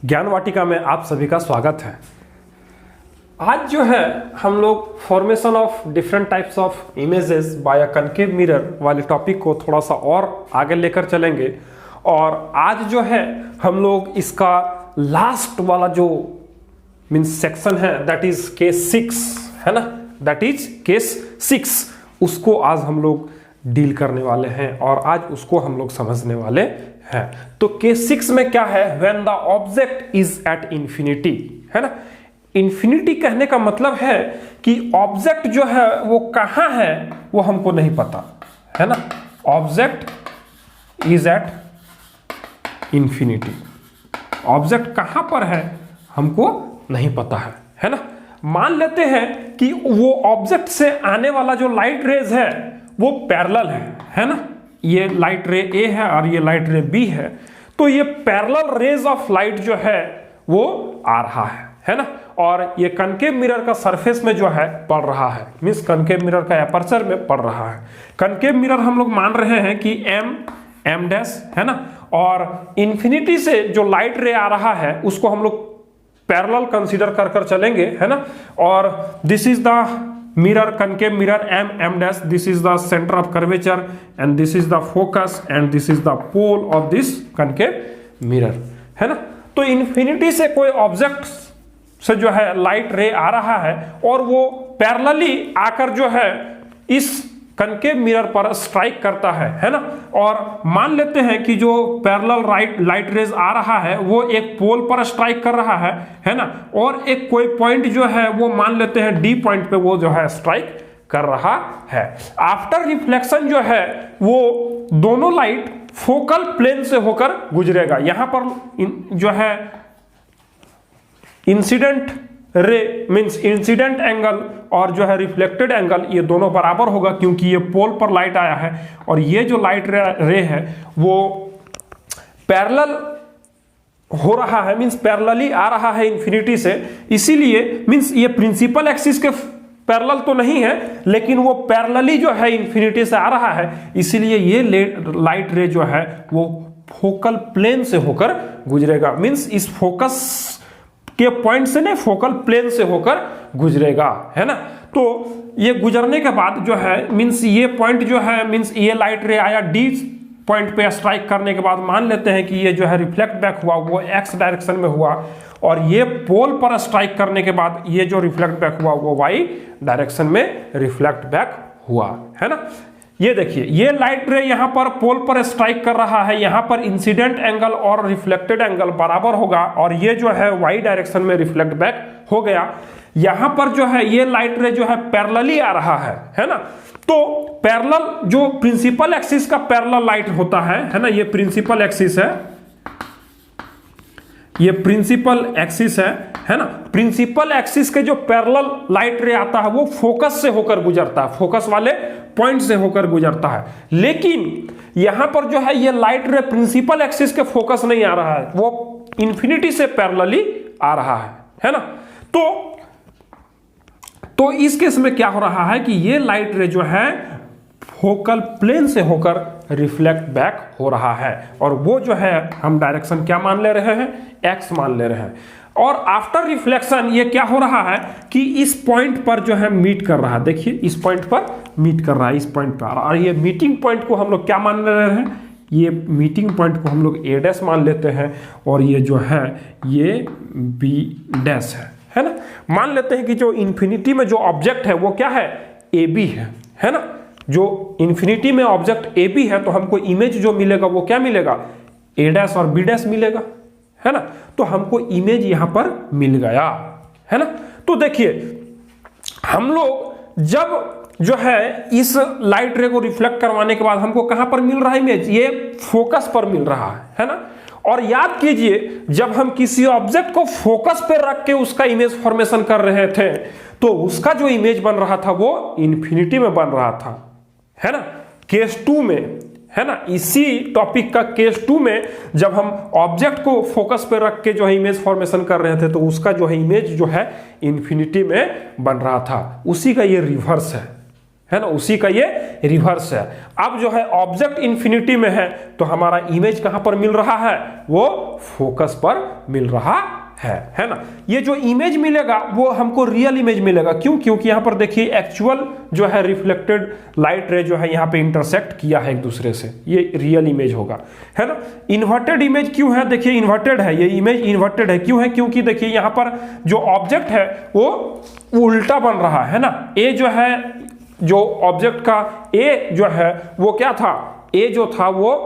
ज्ञान वाटिका में आप सभी का स्वागत है। आज जो है हम लोग formation of different types of images bye a concave mirror वाले टॉपिक को थोड़ा सा और आगे लेकर चलेंगे। और आज जो है हम लोग इसका लास्ट वाला जो मीन्स सेक्शन है दैट इज केस 6 है ना, दैट इज केस 6, उसको आज हम लोग डील करने वाले हैं और आज उसको हम लोग समझने वाले हैं। तो केस 6 में क्या है, when the object is at infinity, है ना। इंफिनिटी कहने का मतलब है कि ऑब्जेक्ट जो है वो कहां है वो हमको नहीं पता, है ना। Object is at infinity, object कहां पर है हमको नहीं पता है ना। मान लेते हैं कि वो ऑब्जेक्ट से आने वाला जो लाइट रेज है वो पैरेलल है ना। ये लाइट रे ए है और ये लाइट रे बी है, तो ये पैरेलल रेज ऑफ लाइट जो है वो आ रहा है ना। और ये कनकेव मिरर का सरफेस में जो है पड़ रहा है, मीन्स कनकेव मिरर का एपर्चर में पड़ रहा है। कनकेव मिरर हम लोग मान रहे हैं कि एम डैश है ना, और इंफिनिटी से जो लाइट रे आ रहा है उसको हम लोग पैरेलल कंसीडर कर चलेंगे, है ना। और this is the mirror, concave mirror m dash, this is the center of curvature and this is the focus and this is the pole of this concave mirror, है ना। तो इंफिनिटी से कोई ऑब्जेक्ट से जो है लाइट रे आ रहा है और वो पैरेलली आकर जो है इस कनकेव मिरर पर स्ट्राइक करता है ना। और मान लेते हैं कि जो पैरेलल लाइट रेज आ रहा है वो एक पोल पर स्ट्राइक कर रहा है ना। और एक कोई पॉइंट जो है वो मान लेते हैं डी पॉइंट पे वो जो है स्ट्राइक कर रहा है। आफ्टर रिफ्लेक्शन जो है वो दोनों लाइट फोकल प्लेन से होकर गुजरेगा। यहां पर जो है incident ray means incident angle और जो है रिफ्लेक्टेड एंगल ये दोनों बराबर होगा, क्योंकि ये पोल पर लाइट आया है और ये जो लाइट रे है वो पैरेलल हो रहा है, मीन्स पैरेलली आ रहा है इंफिनिटी से। इसीलिए मीन्स ये प्रिंसिपल एक्सिस के पैरेलल तो नहीं है लेकिन वो पैरेलली जो है इंफिनिटी से आ रहा है, इसीलिए ये लाइट रे जो है वो फोकल प्लेन से होकर गुजरेगा। मीन्स इस फोकस के पॉइंट से नहीं, फोकल प्लेन से होकर गुजरेगा, है ना। तो ये गुजरने के बाद जो है मीन्स ये पॉइंट जो है मीन्स ये लाइट रे आया डी पॉइंट पे स्ट्राइक करने के बाद मान लेते हैं कि ये जो है रिफ्लेक्ट बैक हुआ वो एक्स डायरेक्शन में हुआ, और ये पोल पर स्ट्राइक करने के बाद ये जो रिफ्लेक्ट बैक हुआ वो वाई डायरेक्शन में रिफ्लेक्ट बैक हुआ, है ना। ये देखिए ये लाइट रे यहाँ पर पोल पर स्ट्राइक कर रहा है, यहाँ पर इंसिडेंट एंगल और रिफ्लेक्टेड एंगल बराबर होगा और ये जो है वाई डायरेक्शन में रिफ्लेक्ट बैक हो गया। यहाँ पर जो है ये लाइट रे जो है पैरेलली आ रहा है ना। तो पैरेलल जो प्रिंसिपल एक्सिस का पैरेलल लाइट होता है ना, ये प्रिंसिपल एक्सिस है, ये प्रिंसिपल एक्सिस है ना। प्रिंसिपल एक्सिस के जो पैरेलल लाइट रे आता है वो फोकस से होकर गुजरता है, फोकस वाले पॉइंट से होकर गुजरता है। लेकिन यहां पर जो है ये लाइट रे प्रिंसिपल एक्सिस के फोकस नहीं आ रहा है, वो इंफिनिटी से पैरेलली आ रहा है ना। तो इस केस में क्या हो रहा है कि ये लाइट रे जो है फोकल प्लेन से होकर रिफ्लेक्ट बैक हो रहा है, और वो जो है हम डायरेक्शन क्या मान ले रहे हैं, एक्स मान ले रहे हैं। और आफ्टर रिफ्लेक्शन ये क्या हो रहा है कि इस पॉइंट पर जो है मीट कर रहा है, देखिए इस पॉइंट पर मीट कर रहा है, इस पॉइंट पर। और ये मीटिंग पॉइंट को हम लोग क्या मान ले रहे हैं, ये मीटिंग पॉइंट को हम लोग ए डैश मान लेते हैं, और ये जो है ये बी डैश है ना। मान लेते हैं कि जो इंफिनिटी में जो ऑब्जेक्ट है वो क्या है, ए बी है ना। जो इंफिनिटी में ऑब्जेक्ट ए बी है तो हमको इमेज जो मिलेगा वो क्या मिलेगा, ए डैश और बी डैश मिलेगा, है ना। तो हमको इमेज यहां पर मिल गया, है ना। तो देखिए हम लोग जब जो है इस लाइट रे को रिफ्लेक्ट करवाने के बाद हमको कहां पर मिल रहा है इमेज, ये फोकस पर मिल रहा है ना। और याद कीजिए जब हम किसी ऑब्जेक्ट को फोकस पे रख के उसका इमेज फॉर्मेशन कर रहे थे तो उसका जो इमेज बन रहा था वो इंफिनिटी में बन रहा था, है ना, केस 2 में, है ना। इसी टॉपिक का केस 2 में जब हम ऑब्जेक्ट को फोकस पे रख के जो है इमेज फॉर्मेशन कर रहे थे तो उसका जो है इमेज जो है इंफिनिटी में बन रहा था, उसी का ये रिवर्स है ना, उसी का ये रिवर्स है। अब जो है ऑब्जेक्ट इन्फिनिटी में है तो हमारा इमेज कहां पर मिल रहा है, वो फोकस पर मिल रहा है ना। ये जो इमेज मिलेगा वो हमको रियल इमेज मिलेगा। क्यों? क्योंकि यहां पर देखिए एक्चुअल जो है रिफ्लेक्टेड लाइट रे जो है यहां पे इंटरसेक्ट किया है एक दूसरे से, ये रियल इमेज होगा, है ना। इन्वर्टेड इमेज क्यों है? देखिए इन्वर्टेड है, ये इमेज इन्वर्टेड है। क्यों है? क्योंकि देखिए यहां पर जो ऑब्जेक्ट है वो उल्टा बन रहा है ना। ए जो है, जो ऑब्जेक्ट का ए जो है वो क्या था, ए जो था वो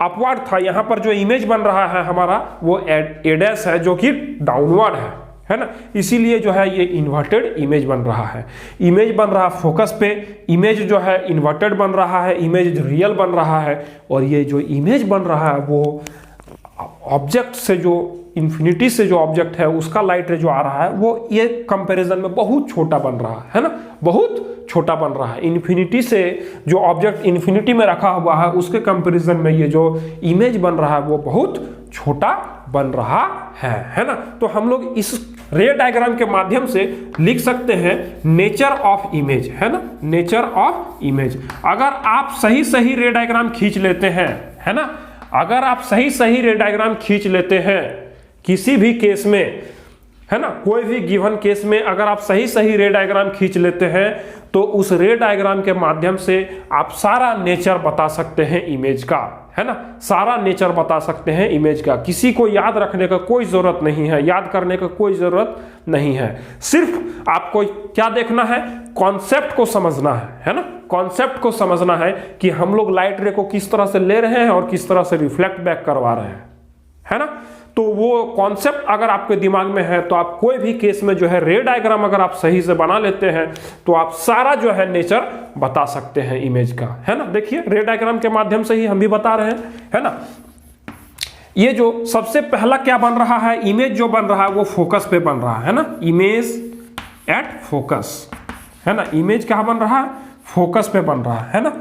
अपवर्ड था। यहां पर जो इमेज बन रहा है हमारा वो ए डैश है जो कि डाउनवर्ड है ना। इसीलिए जो है ये इन्वर्टेड इमेज बन रहा है। इमेज बन रहा फोकस पे, इमेज जो है इन्वर्टेड बन रहा है, इमेज रियल बन रहा है। और ये जो इमेज बन रहा है वो ऑब्जेक्ट से, जो इंफिनिटी से जो ऑब्जेक्ट है उसका लाइट रे जो आ रहा है वो ये कंपैरिजन में बहुत छोटा बन रहा है ना, बहुत छोटा बन रहा है। इन्फिनिटी से जो ऑब्जेक्ट इन्फिनिटी में रखा हुआ है उसके कंपैरिजन में ये जो इमेज बन रहा है वो बहुत छोटा बन रहा है ना। तो हम लोग इस रे डायग्राम के माध्यम से लिख सकते हैं नेचर ऑफ इमेज, है ना, नेचर ऑफ इमेज। अगर आप सही सही रे डायग्राम खींच लेते हैं, है ना, अगर आप सही सही रे डायग्राम खींच लेते हैं किसी भी केस में, है ना, कोई भी गिवन केस में अगर आप सही सही रे डायग्राम खींच लेते हैं तो उस रे डायग्राम के माध्यम से आप सारा नेचर बता सकते हैं इमेज का, है ना, सारा नेचर बता सकते हैं इमेज का। किसी को याद रखने का कोई जरूरत नहीं है, याद करने का कोई जरूरत नहीं है। सिर्फ आपको क्या देखना है, कॉन्सेप्ट को समझना है ना, कॉन्सेप्ट को समझना है कि हम लोग लाइट रे को किस तरह से ले रहे हैं और किस तरह से रिफ्लेक्ट बैक करवा रहे हैं, है ना। तो वो कॉन्सेप्ट अगर आपके दिमाग में है तो आप कोई भी केस में जो है रे डायग्राम अगर आप सही से बना लेते हैं तो आप सारा जो है नेचर बता सकते हैं इमेज का, है ना। देखिए रे डायग्राम के माध्यम से ही हम भी बता रहे हैं, है ना। ये जो सबसे पहला क्या बन रहा है, इमेज जो बन रहा है वो फोकस पे बन रहा है ना, इमेज एट फोकस, है ना। इमेज क्या बन रहा है, फोकस पे बन रहा है ना।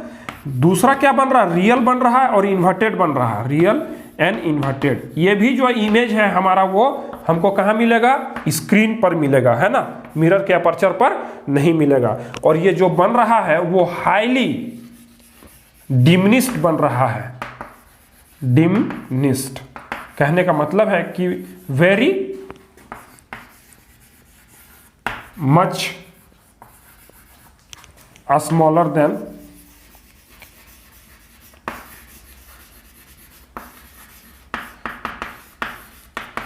दूसरा क्या बन रहा है, रियल बन रहा है और इन्वर्टेड बन रहा है, रियल एंड इन्वर्टेड। ये भी जो इमेज है हमारा वो हमको कहाँ मिलेगा, स्क्रीन पर मिलेगा, है ना, मिरर के अपर्चर पर नहीं मिलेगा। और ये जो बन रहा है वो हाईली डिमिनिश्ड बन रहा है, डिमिनिश्ड कहने का मतलब है कि very much smaller than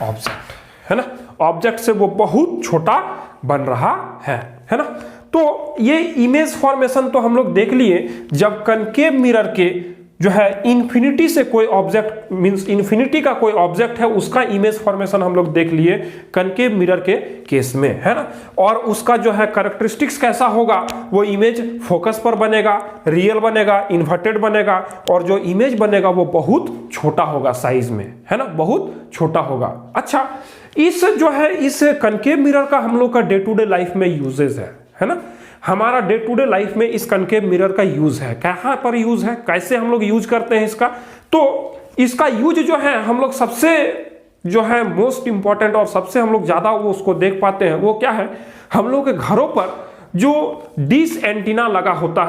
object, है ना, ऑब्जेक्ट से वो बहुत छोटा बन रहा है ना। तो ये इमेज फॉर्मेशन तो हम लोग देख लिए जब कनकेव मिरर के जो है इन्फिनिटी से कोई ऑब्जेक्ट मींस इन्फिनिटी का कोई ऑब्जेक्ट है उसका इमेज फॉर्मेशन हम लोग देख लिए कनकेव मिरर के केस में, है ना। और उसका जो है कैरेक्टरिस्टिक्स कैसा होगा, वो इमेज फोकस पर बनेगा, रियल बनेगा, इन्वर्टेड बनेगा और जो इमेज बनेगा वो बहुत छोटा होगा साइज में, है ना, बहुत छोटा होगा। अच्छा, इस जो है इस कनकेव मिरर का हम लोग का डे टू डे लाइफ में यूजेस है ना। हमारा डे टू डे लाइफ में इस कनकेव मिरर का यूज है, कहां पर यूज है, कैसे हम लोग यूज करते हैं इसका। तो इसका यूज जो है हम लोग सबसे जो है मोस्ट इंपॉर्टेंट और सबसे हम लोग ज्यादा वो उसको देख पाते हैं वो क्या है, हम लोग के घरों पर जो डिश एंटीना लगा होता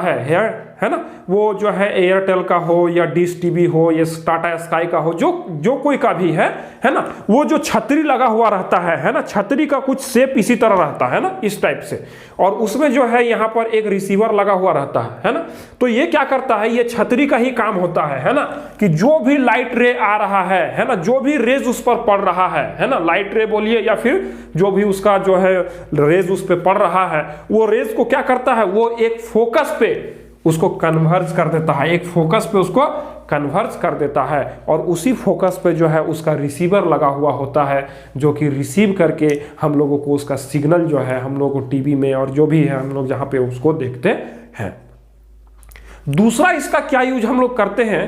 है ना, वो जो है एयरटेल का हो या डिश टीवी हो या टाटा स्काई का हो, जो कोई का भी है ना, वो जो छतरी लगा हुआ रहता है ना, छतरी का कुछ शेप इसी तरह रहता है ना, इस टाइप से, और उसमें जो है यहाँ पर एक रिसीवर लगा हुआ रहता है ना। तो ये क्या करता है, ये छतरी का ही काम होता है ना, कि जो भी लाइट रे आ रहा है ना, जो भी रेज उस पर पड़ रहा है ना, लाइट रे बोलिए या फिर जो भी उसका जो है रेज उस पर पड़ रहा है, वो रेज को क्या करता है, वो एक फोकस पे उसको कन्वर्ज कर देता है, एक फोकस पे उसको कन्वर्ज कर देता है और उसी फोकस पे जो है उसका रिसीवर लगा हुआ होता है जो कि रिसीव करके हम लोगों को उसका सिग्नल जो है हम लोगों को टीवी में और जो भी है हम लोग जहां पे उसको देखते हैं। दूसरा इसका क्या यूज हम लोग करते हैं,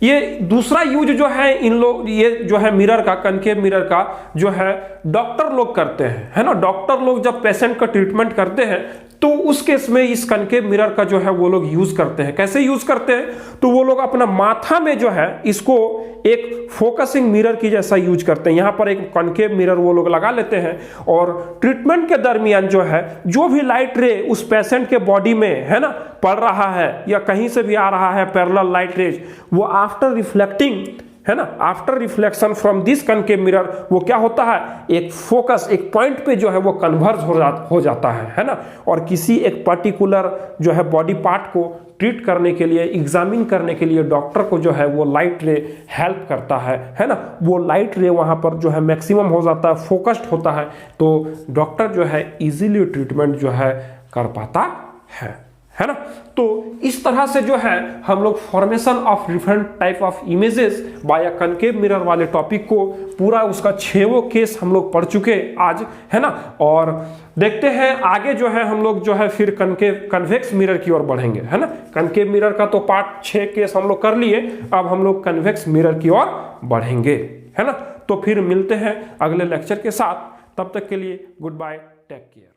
ये दूसरा यूज जो है इन लोग ये जो है मिरर का, कनकेव मिरर का जो है डॉक्टर लोग करते हैं, है ना। डॉक्टर लोग जब पेशेंट का ट्रीटमेंट करते हैं तो उस केस में इस कनकेव मिरर का जो है वो लोग यूज करते हैं। कैसे यूज करते हैं? तो वो लोग अपना माथा में जो है इसको एक फोकसिंग मिरर की जैसा यूज करते हैं। यहां पर एक कनकेव मिरर वो लोग लगा लेते हैं और ट्रीटमेंट के दरमियान जो है जो भी लाइट रे उस पेशेंट के बॉडी में है ना पड़ रहा है या कहीं से भी आ रहा है पैरेलल लाइट रेज, वो आफ्टर रिफ्लेक्टिंग है ना, after reflection from this concave mirror वो क्या होता है, एक फोकस, एक पॉइंट पे जो है वो कन्वर्ज हो जाता है ना। और किसी एक पर्टिकुलर जो है बॉडी पार्ट को ट्रीट करने के लिए, एग्जामिन करने के लिए डॉक्टर को जो है वो लाइट रे हेल्प करता है ना। वो लाइट रे वहां पर जो है मैक्सिमम हो जाता है, फोकस्ड होता है, तो डॉक्टर जो है इजीली ट्रीटमेंट जो है कर पाता है ना। तो इस तरह से जो है हम लोग formation of different type of images bye a concave mirror वाले टॉपिक को पूरा उसका 6 केस हम लोग पढ़ चुके आज, है ना। और देखते हैं आगे जो है हम लोग जो है फिर कन्वेक्स मिरर की ओर बढ़ेंगे, है ना। कनकेव मिरर का तो पार्ट 6 केस हम लोग कर लिए, अब हम लोग कन्वेक्स मिरर की ओर बढ़ेंगे, है ना। तो फिर मिलते हैं अगले लेक्चर के साथ, तब तक के लिए गुड बाय, टेक केयर।